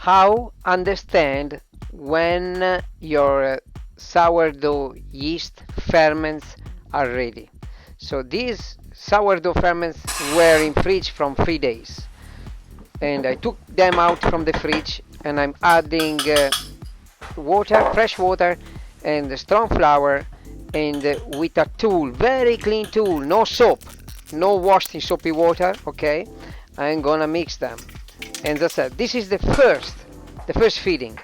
how understand when your sourdough yeast ferments are ready. So these sourdough ferments were in fridge from 3 days, and I took them out from the fridge, and I'm adding water, fresh water, and strong flour, and with a tool, very clean tool, no soap, no washed in soapy water. Okay, I'm gonna mix them, and that's it. This is the first feeding.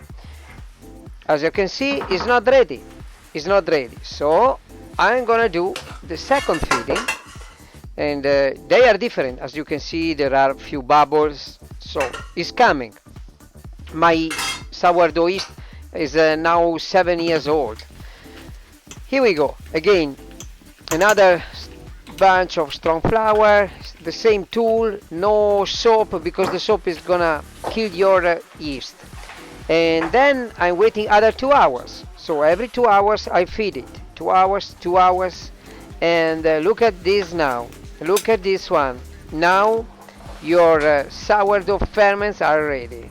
As you can see, it's not ready. It's not ready. So I'm gonna do the second feeding, and they are different. As you can see, there are a few bubbles. So it's coming. My sourdough yeast is now 7 years old. Here we go. Again, another bunch of strong flour, the same tool, no soap because the soap is gonna kill your yeast. And then I'm waiting other 2 hours. So every 2 hours I feed it. 2 hours, 2 hours, and look at this now. Look at this one. Now your sourdough ferments are ready.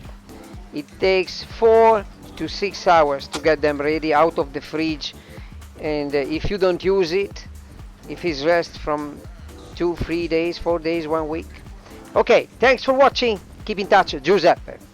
It takes 4 to 6 hours to get them ready out of the fridge, and if you don't use it, if it's rest from 2, 3 days, 4 days, 1 week. Okay, thanks for watching. Keep in touch, Giuseppe.